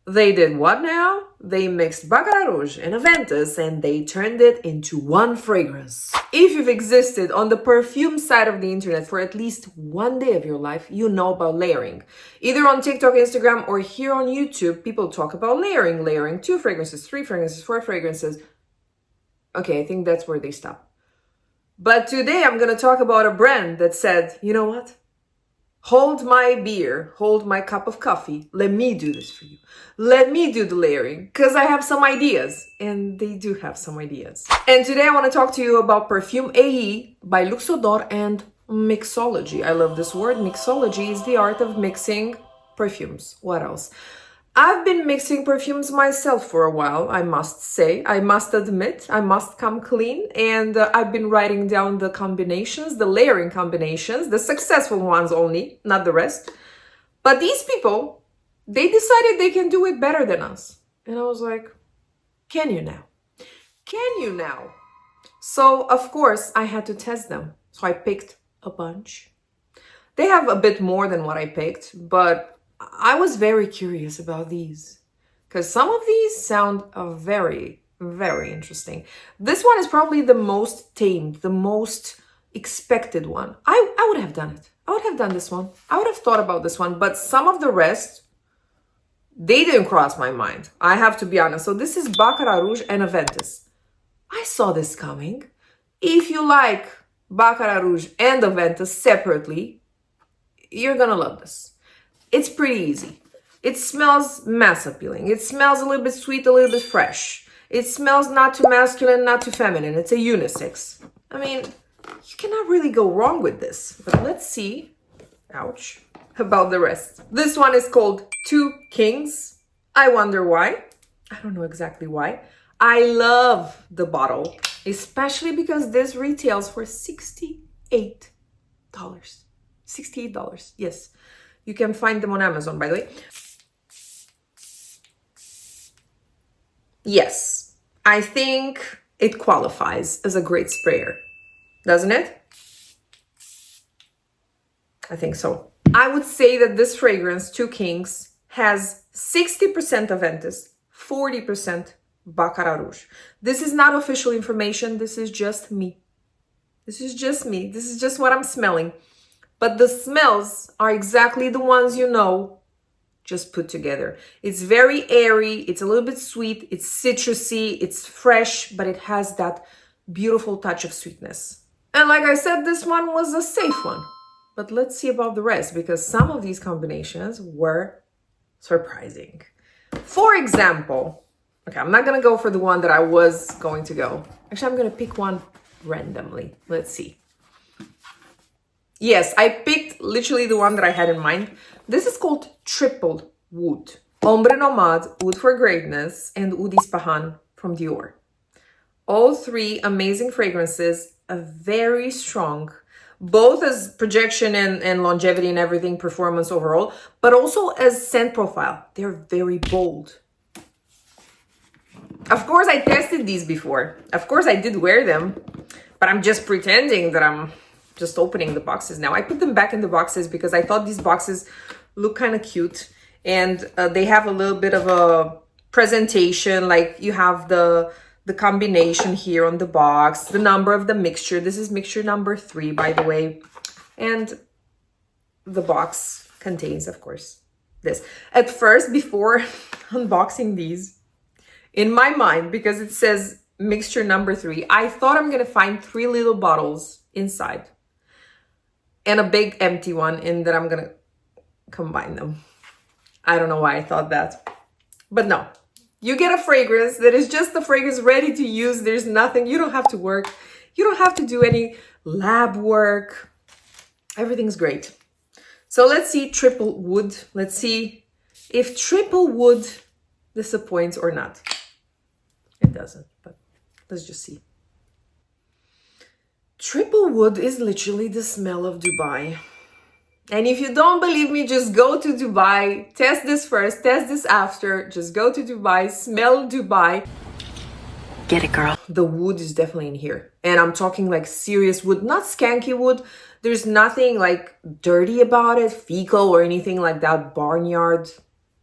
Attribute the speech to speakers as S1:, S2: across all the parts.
S1: They did what now? They mixed Baccarat Rouge and Aventus and they turned it into one fragrance. If you've existed on the perfume side of the internet for at least one day of your life, you know about layering. Either on TikTok, Instagram, or here on YouTube, people talk about layering 2 fragrances, 3 fragrances, 4 fragrances. Okay, I think that's where they stop. But today I'm going to talk about a brand that said, you know what? Hold my beer, hold my cup of coffee. Let me do this for you. Let me do the layering because I have some ideas, and they do have some ideas. And today I want to talk to you about Perfume AE by Luxodor and Mixology. I love this word. Mixology is the art of mixing perfumes. What else? I've been mixing perfumes myself for a while, I must say. I must admit, I must come clean. And I've been writing down the combinations, the layering combinations, the successful ones only, not the rest. But these people, they decided they can do it better than us. And I was like, can you now? Can you now? So, of course, I had to test them. So I picked a bunch. They have a bit more than what I picked, but I was very curious about these because some of these sound very, very interesting. This one is probably the most tamed, the most expected one. I would have done it. I would have done this one. I would have thought about this one, but some of the rest, they didn't cross my mind. I have to be honest. So this is Baccarat Rouge and Aventus. I saw this coming. If you like Baccarat Rouge and Aventus separately, you're gonna love this. It's pretty easy. It smells mass appealing. It smells a little bit sweet, a little bit fresh. It smells not too masculine, not too feminine. It's a unisex. I mean, you cannot really go wrong with this. But let's see, ouch, about the rest. This one is called 2 Kings. I wonder why. I don't know exactly why. I love the bottle, especially because this retails for $68. $68, yes. You can find them on Amazon, by the way. Yes, I think it qualifies as a great sprayer, doesn't it? I think so. I would say that this fragrance, 2 Kings, has 60% Aventus, 40% Baccarat Rouge. This is not official information. This is just me. This is just me. This is just what I'm smelling. But the smells are exactly the ones you know, just put together. It's very airy, it's a little bit sweet, it's citrusy, it's fresh, but it has that beautiful touch of sweetness. And like I said, this one was a safe one. But let's see about the rest, because some of these combinations were surprising. For example, okay, I'm not gonna go for the one that I was going to go. Actually, I'm gonna pick one randomly. Let's see. Yes, I picked literally the one that I had in mind. This is called Triple Oud. Ombre Nomad, Oud for Greatness, and Oud Ispahan from Dior. All 3 amazing fragrances, very strong, both as projection and longevity and everything, performance overall, but also as scent profile. They're very bold. Of course, I tested these before. Of course, I did wear them, but I'm just pretending that I'm just opening the boxes now. I put them back in the boxes because I thought these boxes look kind of cute, and they have a little bit of a presentation. Like you have the combination here on the box, the number of the mixture. This is mixture number 3, by the way, and the box contains, of course, this. At first, before unboxing these, in my mind, because it says mixture number 3, I thought I'm gonna find 3 little bottles inside and a big empty one, and that I'm gonna combine them. I don't know why I thought that, but no. You get a fragrance that is just the fragrance ready to use. There's nothing, you don't have to work. You don't have to do any lab work. Everything's great. So let's see Triple Oud. Let's see if Triple Oud disappoints or not. It doesn't, but let's just see. Triple Oud is literally the smell of Dubai. And if you don't believe me, just go to Dubai, test this first, test this after, just go to Dubai, smell Dubai.
S2: Get it, girl.
S1: The wood is definitely in here. And I'm talking like serious wood, not skanky wood. There's nothing like dirty about it, fecal or anything like that, barnyard.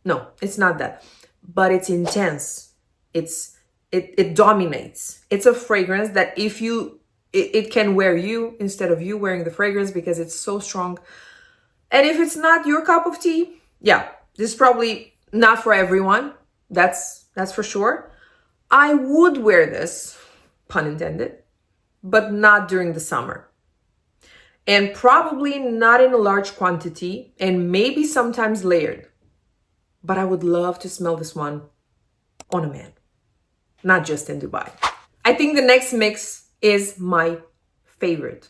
S1: No, it's not that. but it's intense. It dominates. It's a fragrance that if you, it can wear you instead of you wearing the fragrance because it's so strong. And if it's not your cup of tea, yeah, this is probably not for everyone. That's for sure. I would wear this, pun intended, but not during the summer. And probably not in a large quantity and maybe sometimes layered. But I would love to smell this one on a man, not just in Dubai. I think the next mix is my favorite.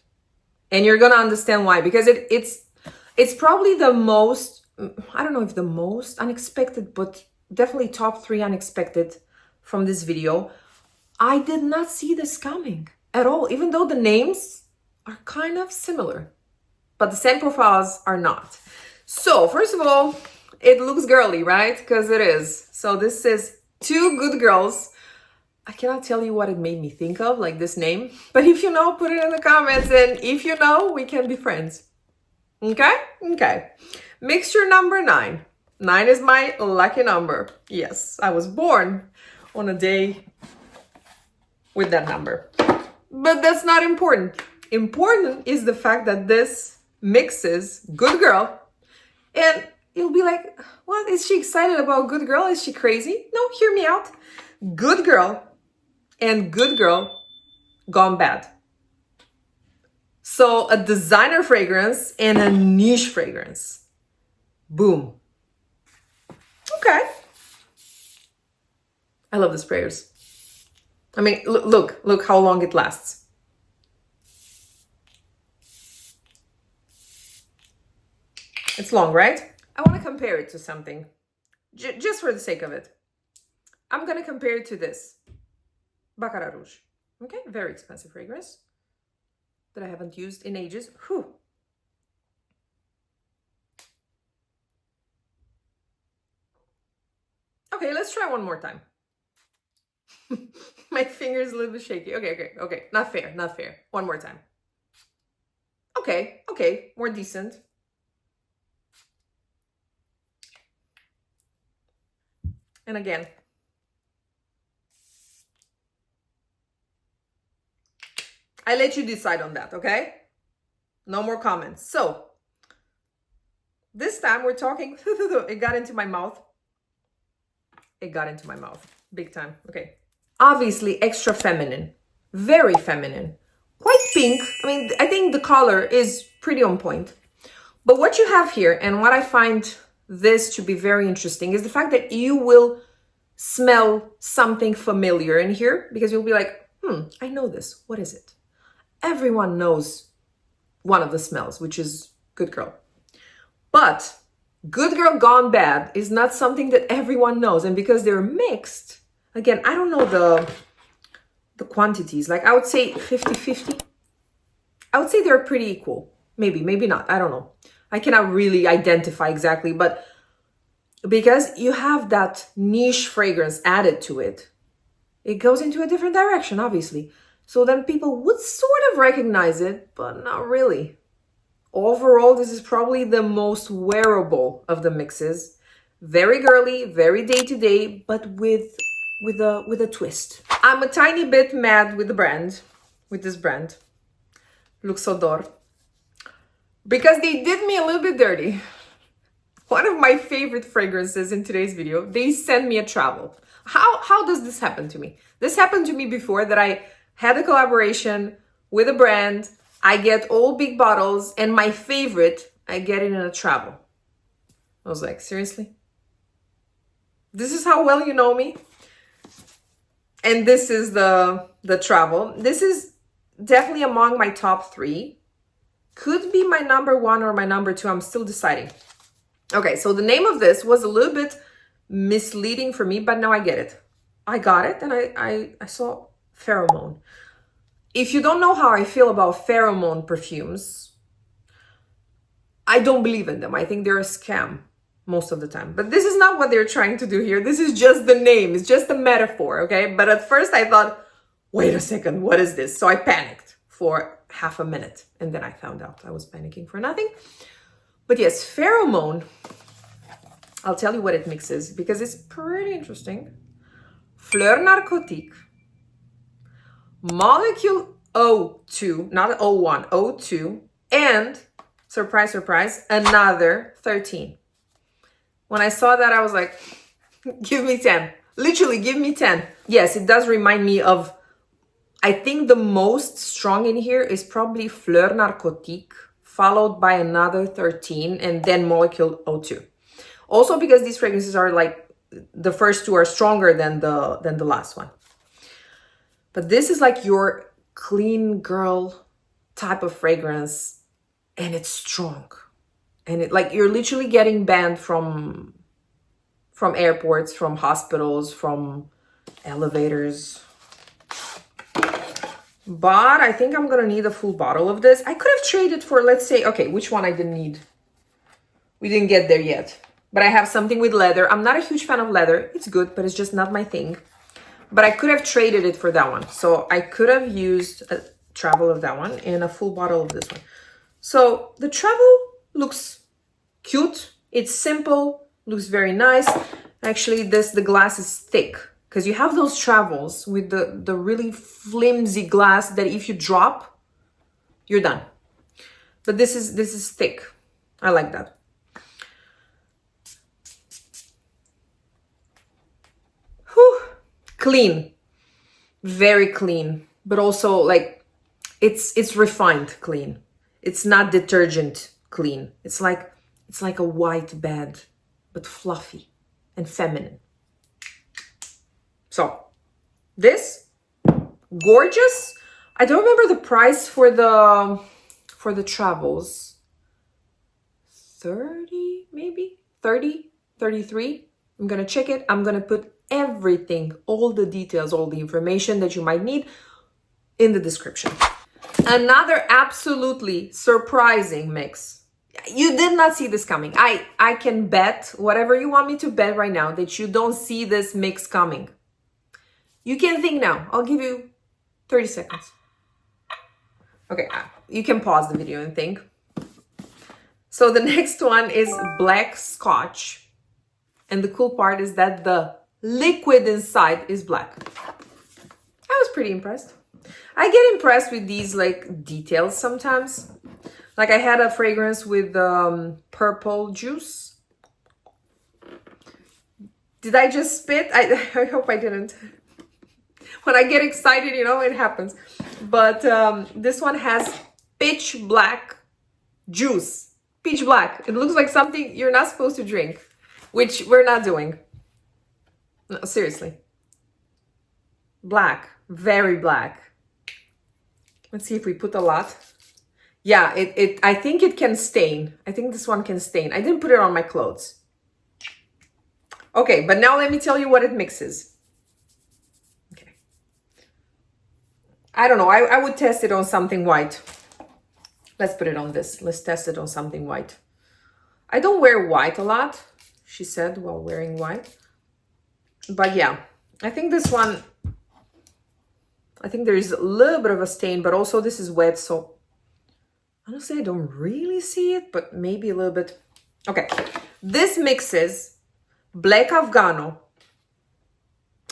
S1: And you're gonna understand why, because it's probably the most, I don't know if the most unexpected, but definitely top 3 unexpected from this video. I did not see this coming at all, even though the names are kind of similar, but the scent profiles are not. So first of all, it looks girly, right? Because it is. So this is Two Good Girls. I cannot tell you what it made me think of, like this name, but if you know, put it in the comments, and if you know, we can be friends. Okay? Okay. Mixture number 9. 9 is my lucky number. Yes, I was born on a day with that number. But that's not important. Important is the fact that this mixes Good Girl. And you'll be like, what? Is she excited about Good Girl? Is she crazy? No, hear me out. Good Girl and Good Girl gone bad. So a designer fragrance and a niche fragrance. Boom. Okay. I love the sprayers. I mean, look how long it lasts. It's long, right? I want to compare it to something, just for the sake of it. I'm going to compare it to this. Baccarat Rouge. Okay, very expensive fragrance that I haven't used in ages. Whew. Okay, let's try one more time. My finger's a little bit shaky. Okay. Not fair. One more time. Okay, more decent. And again. I let you decide on that, okay? No more comments. So, this time we're talking, it got into my mouth. It got into my mouth, big time, okay. Obviously extra feminine, very feminine, quite pink. I mean, I think the color is pretty on point. But what you have here, and what I find this to be very interesting, is the fact that you will smell something familiar in here, because you'll be like, I know this, what is it? Everyone knows one of the smells, which is Good Girl. But Good Girl Gone Bad is not something that everyone knows. And because they're mixed, again, I don't know the quantities. Like, I would say 50-50. I would say they're pretty equal. Maybe not. I don't know. I cannot really identify exactly. But because you have that niche fragrance added to it, it goes into a different direction, obviously. So then people would sort of recognize it, but not really. Overall, this is probably the most wearable of the mixes. Very girly, very day-to-day, but with a twist. I'm a tiny bit mad with this brand, Luxodor, because they did me a little bit dirty. One of my favorite fragrances in today's video, they sent me a travel. How does this happen to me? This happened to me before, that I had a collaboration with a brand. I get all big bottles, and my favorite, I get it in a travel. I was like, seriously? This is how well you know me? And this is the travel. This is definitely among my top 3. Could be my number 1 or my number 2. I'm still deciding. Okay, so the name of this was a little bit misleading for me, but now I get it. I got it, and I saw Pheromone. If you don't know how I feel about Pheromone perfumes, I don't believe in them. I think they're a scam most of the time. But this is not what they're trying to do here. This is just the name. It's just a metaphor, okay? But at first I thought, wait a second, what is this? So I panicked for half a minute, and then I found out I was panicking for nothing. But yes, Pheromone I'll tell you what it mixes because it's pretty interesting. Fleur narcotique, molecule O2, not O1, O2, and surprise, surprise, another 13. When I saw that, I was like, give me 10. Literally, give me 10. Yes, it does remind me of, I think the most strong in here is probably Fleur Narcotique, followed by another 13, and then Molecule O2. Also because these fragrances are like, the first two are stronger than the last one. But this is like your clean girl type of fragrance, and it's strong. And it, like, you're literally getting banned from airports, from hospitals, from elevators. But I think I'm gonna need a full bottle of this. I could have traded for, let's say, okay, which one I didn't need? We didn't get there yet. But I have something with leather. I'm not a huge fan of leather. It's good, but it's just not my thing. But I could have traded it for that one. So I could have used a travel of that one and a full bottle of this one. So the travel looks cute. It's simple, looks very nice. Actually, the glass is thick because you have those travels with the really flimsy glass that if you drop, you're done. But this is thick. I like that. Whew. Clean, very clean, but also like it's refined clean. It's not detergent clean. It's like a white bed, but fluffy and feminine. So this, gorgeous. I don't remember the price for the travels. 30 maybe, 30, 33. I'm gonna check it. I'm gonna put everything, all the details, all the information that you might need in the description. Another absolutely surprising mix. You did not see this coming. I can bet whatever you want me to bet right now that you don't see this mix coming. You can think now. I'll give you 30 seconds. Okay, you can pause the video and think. So the next one is black Scotch. And the cool part is that the liquid inside is black. I was pretty impressed. I get impressed with these like details sometimes. Like I had a fragrance with purple juice. Did I just spit? I hope I didn't. When I get excited, you know, it happens. But this one has pitch black juice. Pitch black. It looks like something you're not supposed to drink, which we're not doing. No, seriously. Black. Very black. Let's see if we put a lot. Yeah, I think it can stain. I think this one can stain. I didn't put it on my clothes. Okay, but now let me tell you what it mixes. Okay. I don't know. I would test it on something white. Let's put it on this. Let's test it on something white. I don't wear white a lot, she said, while wearing white. But yeah, I think this one, I think there is a little bit of a stain, but also this is wet, so honestly, I don't really see it, but maybe a little bit. Okay, this mixes black Afghano,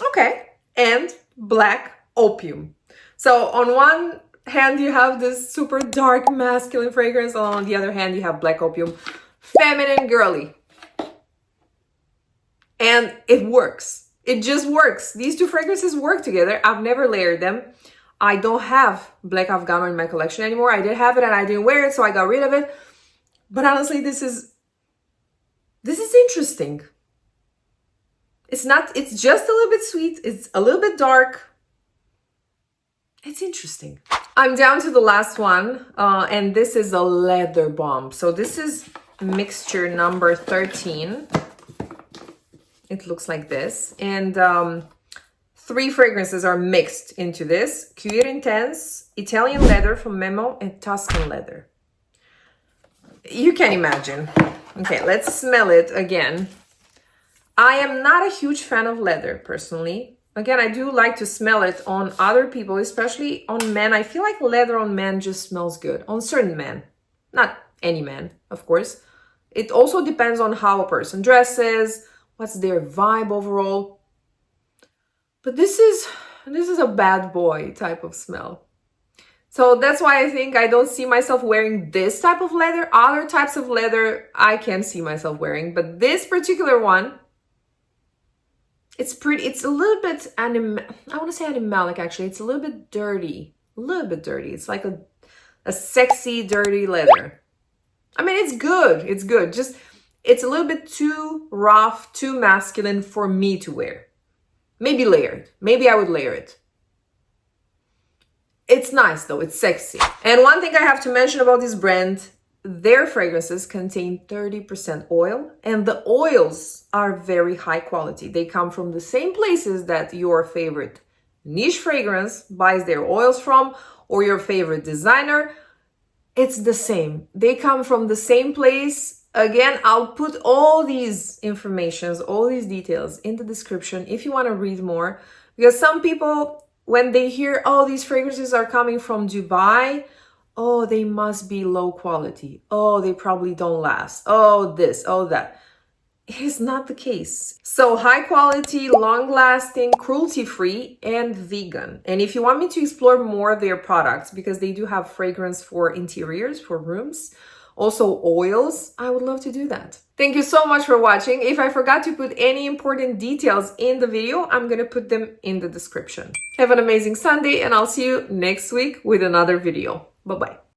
S1: okay, and black opium. So on one hand, you have this super dark masculine fragrance, and on the other hand, you have black opium, feminine, girly. And it works. It just works. These two fragrances work together. I've never layered them. I don't have black Afghano in my collection anymore. I did have it and I didn't wear it, so I got rid of it. But honestly, this is interesting. It's just a little bit sweet. It's a little bit dark. It's interesting. I'm down to the last one, and this is a leather bomb. So this is mixture number 13. It looks like this. And 3 fragrances are mixed into this. Cuir Intense, Italian leather from Memo, and Tuscan leather. You can imagine. Okay, let's smell it again. I am not a huge fan of leather, personally. Again, I do like to smell it on other people, especially on men. I feel like leather on men just smells good. On certain men. Not any man, of course. It also depends on how a person dresses, what's their vibe overall. But this is a bad boy type of smell. So that's why I think I don't see myself wearing this type of leather. Other types of leather I can see myself wearing, but this particular one, it's pretty, it's a little bit I want to say animalic actually. It's a little bit dirty. A little bit dirty. It's like a sexy, dirty leather. I mean, it's good. It's good. Just, it's a little bit too rough, too masculine for me to wear. Maybe layered. Maybe I would layer it. It's nice though. It's sexy. And one thing I have to mention about this brand, their fragrances contain 30% oil, and the oils are very high quality. They come from the same places that your favorite niche fragrance buys their oils from, or your favorite designer. It's the same. They come from the same place. Again, I'll put all these informations, all these details in the description if you want to read more, because some people, when they hear, oh, these fragrances are coming from Dubai, oh, they must be low quality. Oh, they probably don't last. Oh, this, oh, that. It is not the case. So high quality, long lasting, cruelty free, and vegan. And if you want me to explore more of their products, because they do have fragrance for interiors, for rooms, also oils, I would love to do that. Thank you so much for watching. If I forgot to put any important details in the video, I'm gonna put them in the description. Have an amazing Sunday, and I'll see you next week with another video. Bye-bye.